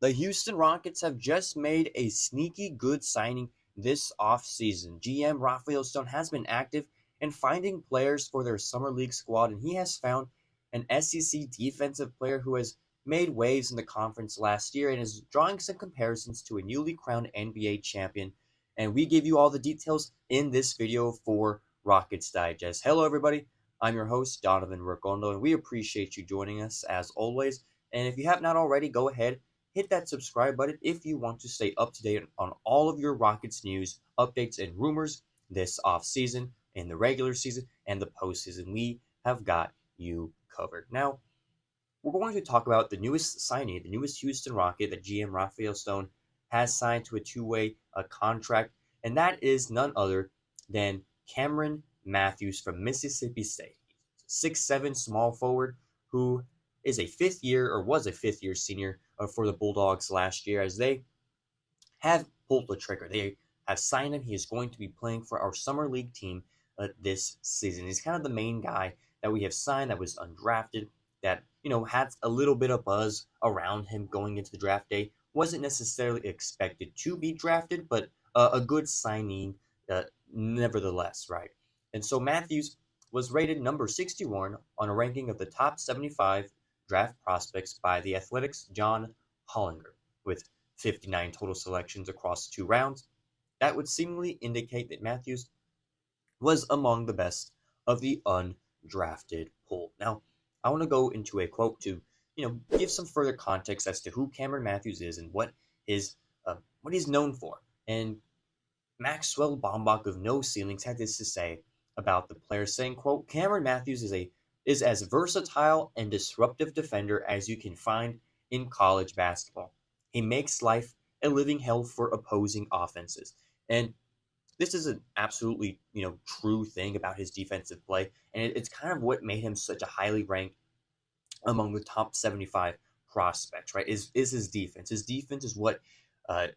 The Houston Rockets have just made a sneaky good signing this offseason. GM Rafael Stone has been active in finding players for their summer league squad, and he has found an SEC defensive player who has made waves in the conference last year and is drawing some comparisons to a newly crowned NBA champion. And we give you all the details in this video for Rockets Digest. Hello, everybody. I'm your host, Donovan Ricondo, and we appreciate you joining us as always. And if you have not already, go ahead, hit that subscribe button if you want to stay up to date on all of your Rockets news, updates, and rumors this offseason, in the regular season, and the postseason. We have got you covered. Now, we're going to talk about the newest signee, the newest Houston Rocket that GM Rafael Stone has signed to a two-way contract, and that is none other than Cameron Matthews from Mississippi State. 6'7" small forward who is a fifth year or was a fifth year senior for the Bulldogs last year, as they have pulled the trigger. They have signed him. He is going to be playing for our summer league team this season. He's kind of the main guy that we have signed that was undrafted, that had a little bit of buzz around him going into the draft day. Wasn't necessarily expected to be drafted, but a good signing nevertheless, right? And so Matthews was rated number 61 on a ranking of the top 75 draft prospects by The Athletic's John Hollinger, with 59 total selections across 2 rounds. That would seemingly indicate that Matthews was among the best of the undrafted pool. Now, I want to go into a quote to, give some further context as to who Cameron Matthews is and what he's known for. And Maxwell Bombach of No Ceilings had this to say about the player, saying, quote, "Cameron Matthews is as versatile and disruptive defender as you can find in college basketball. He makes life a living hell for opposing offenses." And this is an absolutely, true thing about his defensive play, and it's kind of what made him such a highly ranked among the top 75 prospects, right? Is his defense. His defense is what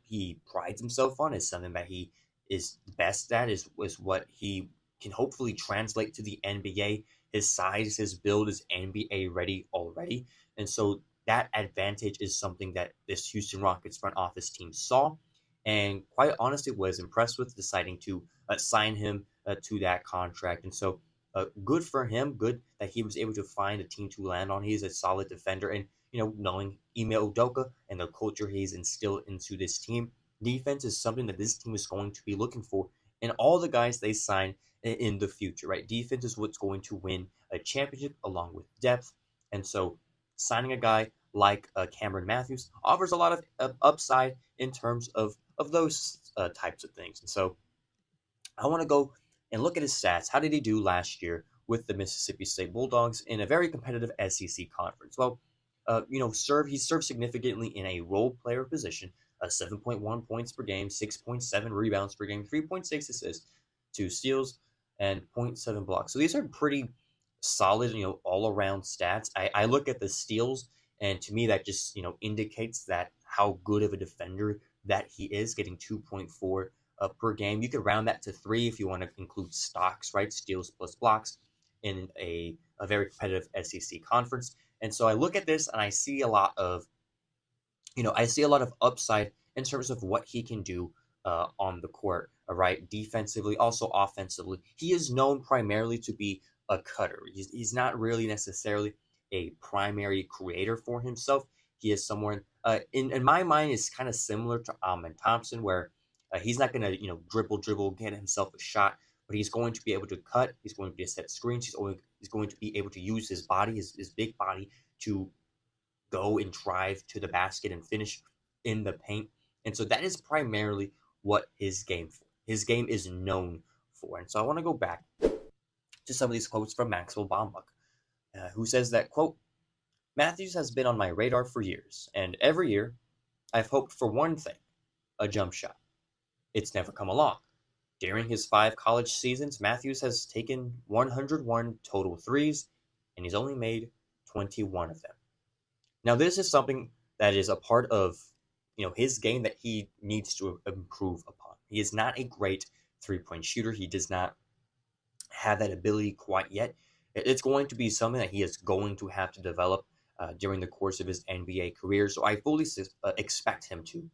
he prides himself on, is something that he is best at, is what he can hopefully translate to the NBA. His size, his build is NBA ready already. And so that advantage is something that this Houston Rockets front office team saw, and quite honestly was impressed with, deciding to sign him to that contract. And so good for him, good that he was able to find a team to land on. He's a solid defender, and knowing Ime Udoka and the culture he's instilled into this team, defense is something that this team is going to be looking for in all the guys they sign in the future, right? Defense is what's going to win a championship along with depth. And so signing a guy like Cameron Matthews offers a lot of upside in terms of those types of things. And so I want to go and look at his stats. How did he do last year with the Mississippi State Bulldogs in a very competitive SEC conference? Well, he served significantly in a role player position, 7.1 points per game, 6.7 rebounds per game, 3.6 assists, 2 steals, and 0.7 blocks. So these are pretty solid, all around stats. I look at the steals, and to me that just indicates that how good of a defender that he is, getting 2.4 per game. You could round that to 3 if you want to include stocks, right? Steals plus blocks in a very competitive SEC conference. And so I look at this and I see a lot of, upside in terms of what he can do on the court, right? Defensively, also offensively. He is known primarily to be a cutter. He's not really necessarily a primary creator for himself. He is someone, in my mind, is kind of similar to Amen Thompson, where he's not going to, dribble, get himself a shot, but he's going to be able to cut. He's going to be able to set screens. He's going to be able to use his body, his big body, to go and drive to the basket and finish in the paint. And so that is primarily what his game is known for. And so I want to go back to some of these quotes from Maxwell Bombach, who says that, quote, "Matthews has been on my radar for years, and every year I've hoped for one thing, a jump shot. It's never come along. During his 5 college seasons, Matthews has taken 101 total threes, and he's only made 21 of them." Now, this is something that is a part of, his game that he needs to improve upon. He is not a great three-point shooter. He does not have that ability quite yet. It's going to be something that he is going to have to develop during the course of his NBA career. So I fully expect him to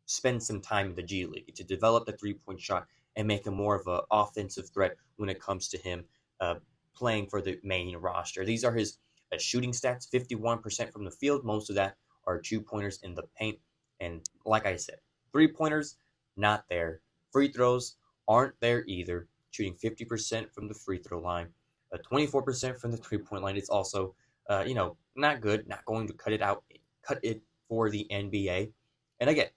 spend some time in the G League to develop the 3-point shot and make him more of an offensive threat when it comes to him uh, playing for the main roster. These are his shooting stats: 51% from the field. Most of that are 2-pointers in the paint. And like I said, 3-pointers, not there. Free throws aren't there either. Shooting 50% from the free throw line, 24% from the 3-point line. It's also, not good. Not going to cut it for the NBA. And again,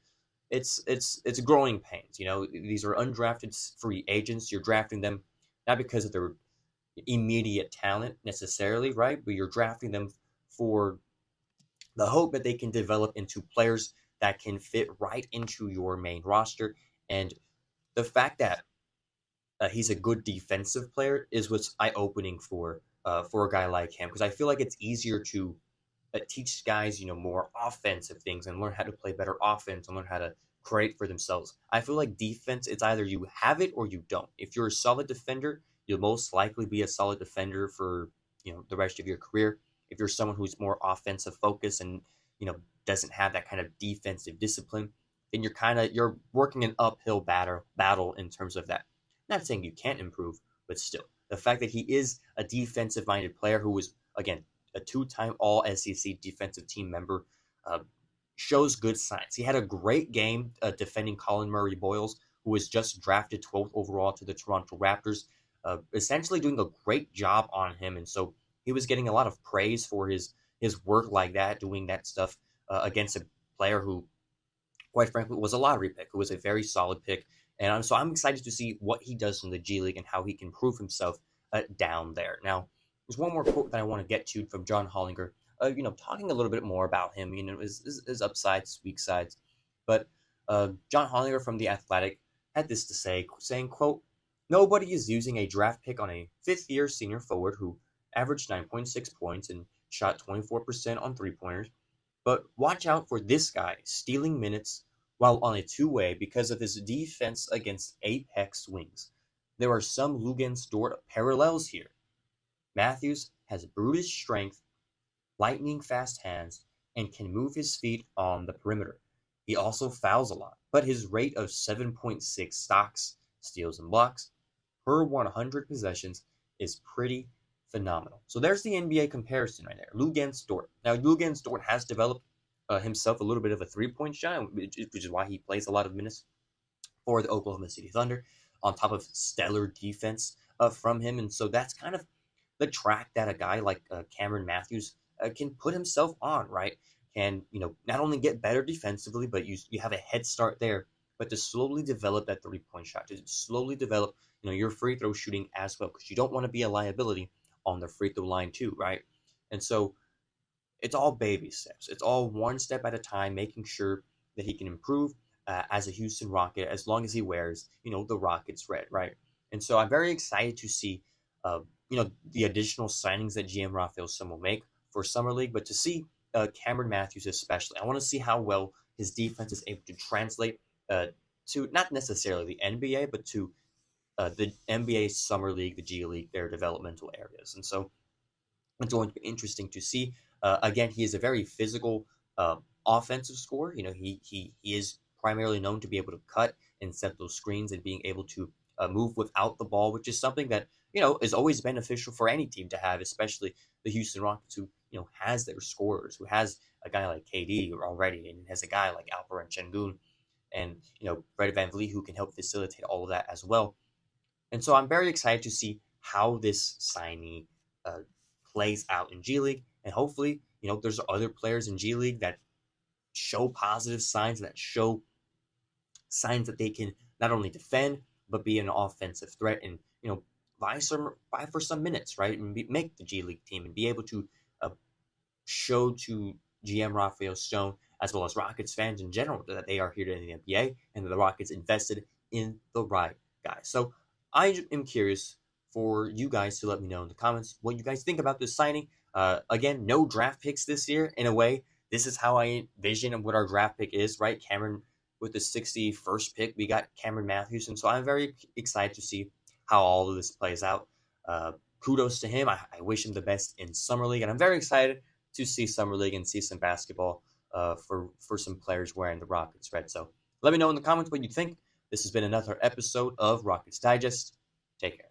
it's growing pains. These are undrafted free agents. You're drafting them not because of their immediate talent necessarily, right? But you're drafting them for the hope that they can develop into players that can fit right into your main roster. And the fact that he's a good defensive player is what's eye-opening for a guy like him, because I feel like it's easier to teach guys, more offensive things and learn how to play better offense and learn how to create for themselves. I feel like defense, it's either you have it or you don't. If you're a solid defender, you'll most likely be a solid defender for, the rest of your career. If you're someone who's more offensive focused and, doesn't have that kind of defensive discipline, then you're working an uphill battle in terms of that. Not saying you can't improve, but still, the fact that he is a defensive minded player who was, again, a 2-time All SEC defensive team member, shows good signs. He had a great game defending Colin Murray Boyles, who was just drafted 12th overall to the Toronto Raptors, essentially doing a great job on him. And so he was getting a lot of praise for his work like that, doing that stuff against a player who, quite frankly, was a lottery pick, who was a very solid pick. And so I'm excited to see what he does in the G League and how he can prove himself down there. Now, there's one more quote that I want to get to from John Hollinger, talking a little bit more about him, his upsides, weak sides. But John Hollinger from The Athletic had this to say, saying, quote, "Nobody is using a draft pick on a fifth-year senior forward who averaged 9.6 points and shot 24% on three-pointers. But watch out for this guy stealing minutes while on a two-way because of his defense against apex wings. There are some Lugens Dort parallels here. Matthews has brutish strength, lightning fast hands, and can move his feet on the perimeter. He also fouls a lot, but his rate of 7.6 stocks, steals, and blocks per 100 possessions is pretty phenomenal." So there's the NBA comparison right there. Lugens Dort. Now, Lugens Dort has developed himself a little bit of a three-point shot, which is why he plays a lot of minutes for the Oklahoma City Thunder, on top of stellar defense from him. And so that's kind of the track that a guy like Cameron Matthews can put himself on, right? Can, not only get better defensively, but you have a head start there, but to slowly develop that three-point shot, to slowly develop, your free throw shooting as well, because you don't want to be a liability on the free throw line too, right? And so it's all baby steps. It's all one step at a time, making sure that he can improve as a Houston Rocket as long as he wears, the Rockets red, right? And so I'm very excited to see, the additional signings that GM Rafael Stone will make for Summer League, but to see Cameron Matthews especially. I want to see how well his defense is able to translate to not necessarily the NBA, but to the NBA Summer League, the G League, their developmental areas. And so it's going to be interesting to see. Again, he is a very physical offensive scorer. He is primarily known to be able to cut and set those screens and being able to move without the ball, which is something that, is always beneficial for any team to have, especially the Houston Rockets, who, has their scorers, who has a guy like KD already, and has a guy like Alperen Şengün and, Fred VanVleet, who can help facilitate all of that as well. And so I'm very excited to see how this signing plays out in G League. And hopefully, there's other players in G League that show positive signs, that show signs that they can not only defend, but be an offensive threat and, vie for some minutes, right? And make the G League team and be able to show to GM Rafael Stone, as well as Rockets fans in general, that they are here to the NBA and that the Rockets invested in the right guys. So I am curious for you guys to let me know in the comments what you guys think about this signing. Again, no draft picks this year. In a way, this is how I envision what our draft pick is, right? Cameron, with the 61st pick, we got Cameron Matthews. And so I'm very excited to see how all of this plays out. Kudos to him. I wish him the best in Summer League. And I'm very excited to see Summer League and see some basketball for some players wearing the Rockets red. So let me know in the comments what you think. This has been another episode of Rockets Digest. Take care.